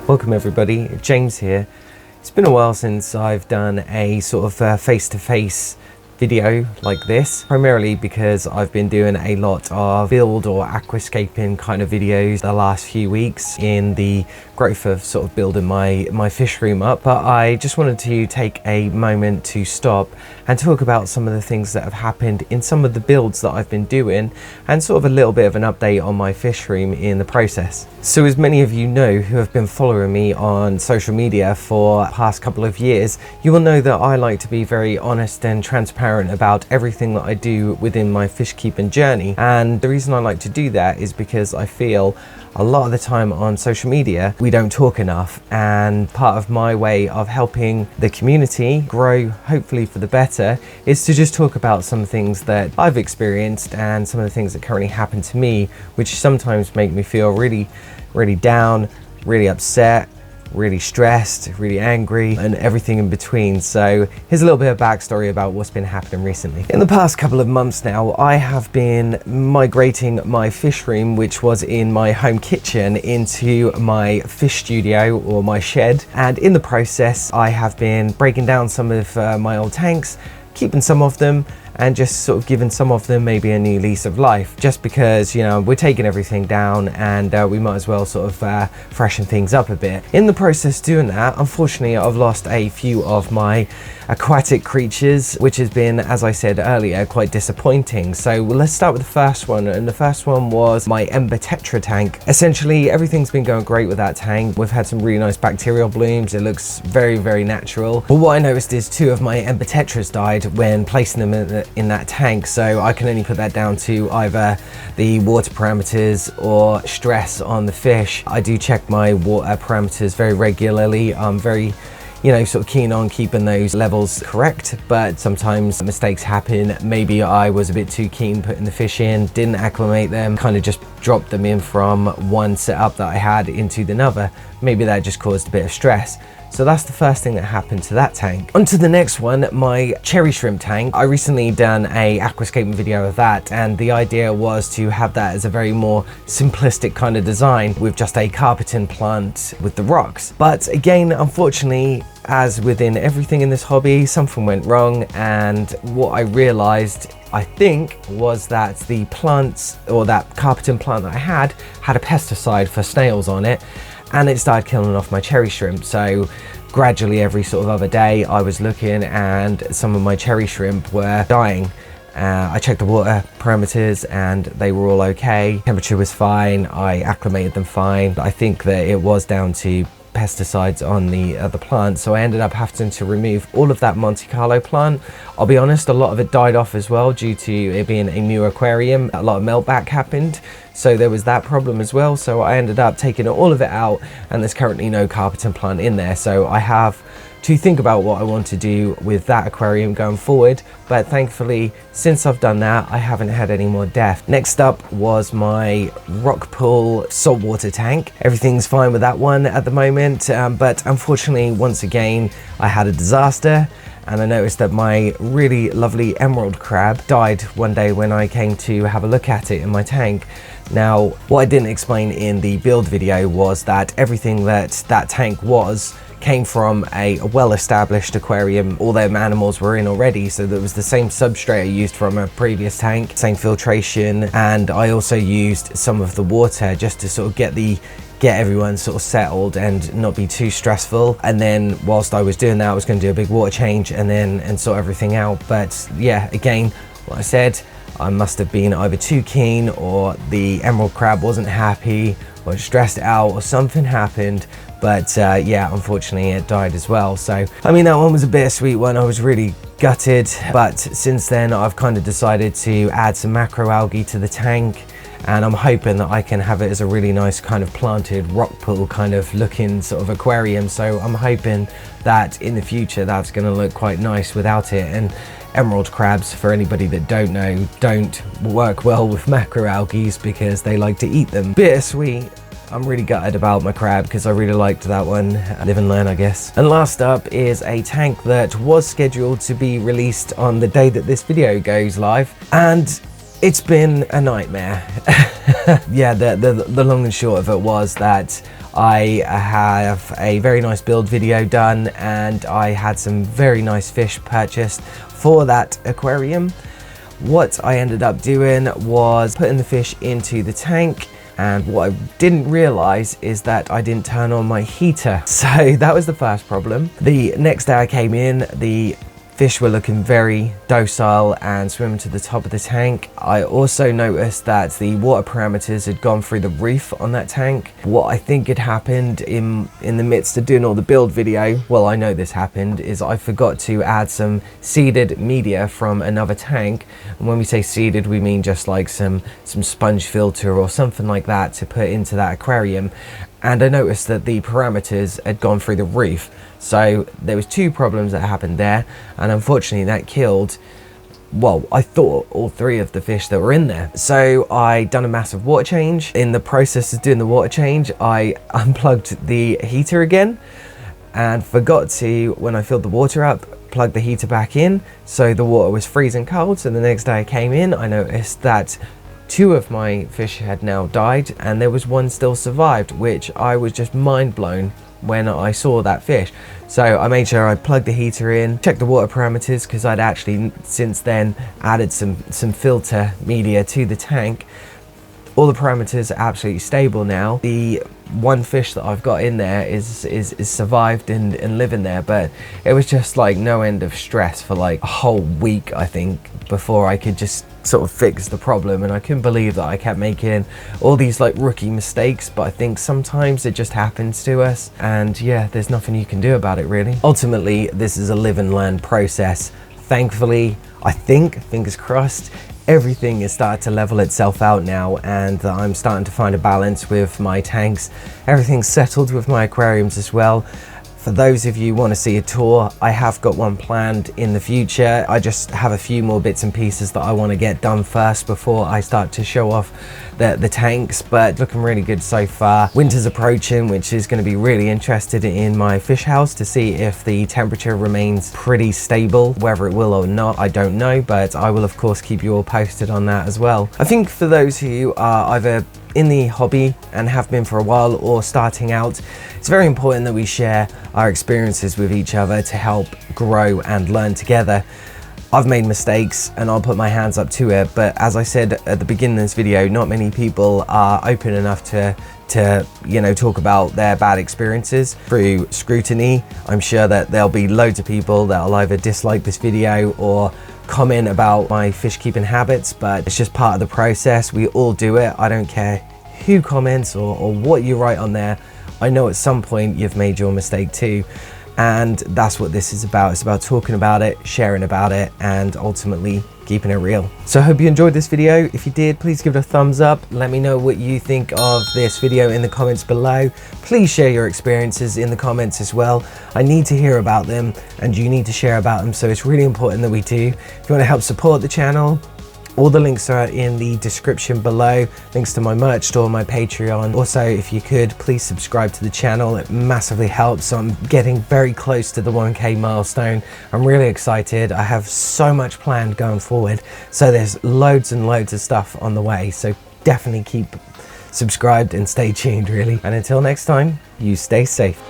Welcome everybody, James here. It's been a while since I've done a sort of face-to-face video like this, primarily because I've been doing a lot of build or aquascaping kind of videos the last few weeks in the growth of sort of building my fish room up. But I just wanted to take a moment to stop and talk about some of the things that have happened in some of the builds that I've been doing, and sort of a little bit of an update on my fish room in the process. So as many of you know who have been following me on social media for the past couple of years, you will know that I like to be very honest and transparent about everything that I do within my fish keeping journey. And the reason I like to do that is because I feel a lot of the time on social media we don't talk enough, and part of my way of helping the community grow, hopefully for the better, is to just talk about some things that I've experienced and some of the things that currently happen to me, which sometimes make me feel really down, really upset, really stressed, really angry, and everything in between. So here's a little bit of backstory about what's been happening recently. In the past couple of months now, I have been migrating my fish room, which was in my home kitchen, into my fish studio or my shed. And in the process, I have been breaking down some of my old tanks, keeping some of them, and just sort of giving some of them maybe a new lease of life, just because, you know, we're taking everything down and we might as well sort of freshen things up a bit. In the process doing that, unfortunately, I've lost a few of my aquatic creatures, which has been, as I said earlier, quite disappointing. So let's start with the first one, and the first one was my Ember Tetra tank. Essentially, everything's been going great with that tank. We've had some really nice bacterial blooms. It looks very natural. But what I noticed is 2 of my Ember Tetras died when placing them in that tank, so I can only put that down to either the water parameters or stress on the fish. I do check my water parameters very regularly. I'm very, you know, sort of keen on keeping those levels correct, but sometimes mistakes happen. Maybe I was a bit too keen putting the fish in, didn't acclimate them, kind of just dropped them in from one setup that I had into another. Maybe that just caused a bit of stress. So that's the first thing that happened to that tank. On to the next one, my cherry shrimp tank. I recently done a aquascaping video of that, and the idea was to have that as a very more simplistic kind of design with just a carpeting plant with the rocks. But again, unfortunately, as within everything in this hobby, something went wrong, and what I realized, I think, was that the plants, or that carpeting plant that I had a pesticide for snails on it, and it started killing off my cherry shrimp. So gradually, every sort of other day, I was looking and some of my cherry shrimp were dying. I checked the water parameters and they were all okay. Temperature was fine. I acclimated them fine. I think that it was down to pesticides on the other plant, so I ended up having to remove all of that Monte Carlo plant. I'll be honest, a lot of it died off as well due to it being a new aquarium. A lot of meltback happened, so there was that problem as well. So I ended up taking all of it out, and there's currently no carpeting plant in there. So I have to think about what I want to do with that aquarium going forward, but thankfully, since I've done that, I haven't had any more death. Next up was my rock pool saltwater tank. Everything's fine with that one at the moment, but unfortunately, once again, I had a disaster, and I noticed that my really lovely emerald crab died one day when I came to have a look at it in my tank. Now, what I didn't explain in the build video was that everything that tank came from a well-established aquarium. All their animals were in already, so there was the same substrate I used from a previous tank, same filtration, and I also used some of the water just to sort of get everyone sort of settled and not be too stressful. And then whilst I was doing that, I was going to do a big water change and sort everything out. But yeah, again, like I said, I must have been either too keen, or the emerald crab wasn't happy, or stressed out, or something happened. But yeah, unfortunately it died as well. So I mean, that one was a bittersweet one. I was really gutted, but since then I've kind of decided to add some macroalgae to the tank, and I'm hoping that I can have it as a really nice kind of planted rock pool kind of looking sort of aquarium. So I'm hoping that in the future that's going to look quite nice without it. And emerald crabs, for anybody that don't know, don't work well with macroalgae because they like to eat them. Bittersweet. I'm really gutted about my crab because I really liked that one. Live and learn, I guess. And last up is a tank that was scheduled to be released on the day that this video goes live, and it's been a nightmare. Yeah, the long and short of it was that I have a very nice build video done, and I had some very nice fish purchased for that aquarium. What I ended up doing was putting the fish into the tank, and what I didn't realize is that I didn't turn on my heater. So that was the first problem. The next day I came in, the fish were looking very docile and swimming to the top of the tank. I also noticed that the water parameters had gone through the roof on that tank. What I think had happened in the midst of doing all the build video, well, I know this happened, is I forgot to add some seeded media from another tank. And when we say seeded, we mean just like some sponge filter or something like that to put into that aquarium. And I noticed that the parameters had gone through the roof. So there was two problems that happened there, and unfortunately that killed, well, I thought all three of the fish that were in there. So I done a massive water change. In the process of doing the water change, I unplugged the heater again and forgot to, when I filled the water up, plug the heater back in. So the water was freezing cold. So the next day I came in, I noticed that two of my fish had now died and there was one still survived, which I was just mind blown when I saw that fish. So I made sure I plugged the heater in, checked the water parameters, because I'd actually since then added some filter media to the tank. All the parameters are absolutely stable now. The one fish that I've got in there is survived and living there, but it was just like no end of stress for like a whole week, I think, before I could just sort of fix the problem. And I couldn't believe that I kept making all these like rookie mistakes, but I think sometimes it just happens to us, and yeah, there's nothing you can do about it really. Ultimately, this is a live and learn process. Thankfully, I think, fingers crossed, everything is starting to level itself out now, and I'm starting to find a balance with my tanks. Everything's settled with my aquariums as well. For those of you who want to see a tour, I have got one planned in the future. I just have a few more bits and pieces that I want to get done first before I start to show off the tanks, but looking really good so far. Winter's approaching, which is going to be really interested in my fish house to see if the temperature remains pretty stable. Whether it will or not, I don't know, but I will of course keep you all posted on that as well. I think for those who are either in the hobby and have been for a while or starting out, it's very important that we share our experiences with each other to help grow and learn together. I've made mistakes and I'll put my hands up to it, but as I said at the beginning of this video, not many people are open enough to you know, talk about their bad experiences through scrutiny. I'm sure that there'll be loads of people that'll either dislike this video or comment about my fish keeping habits, but it's just part of the process. We all do it. I don't care who comments or what you write on there. I know at some point you've made your mistake too, and that's what this is about. It's about talking about it, sharing about it, and ultimately keeping it real. So I hope you enjoyed this video. If you did, please give it a thumbs up. Let me know what you think of this video in the comments below. Please share your experiences in the comments as well. I need to hear about them and you need to share about them, so it's really important that we do. If you want to help support the channel, all the links are in the description below. Links to my merch store, my Patreon. Also, if you could, please subscribe to the channel. It massively helps. So I'm getting very close to the 1K milestone. I'm really excited. I have so much planned going forward. So there's loads and loads of stuff on the way. So definitely keep subscribed and stay tuned really. And until next time, you stay safe.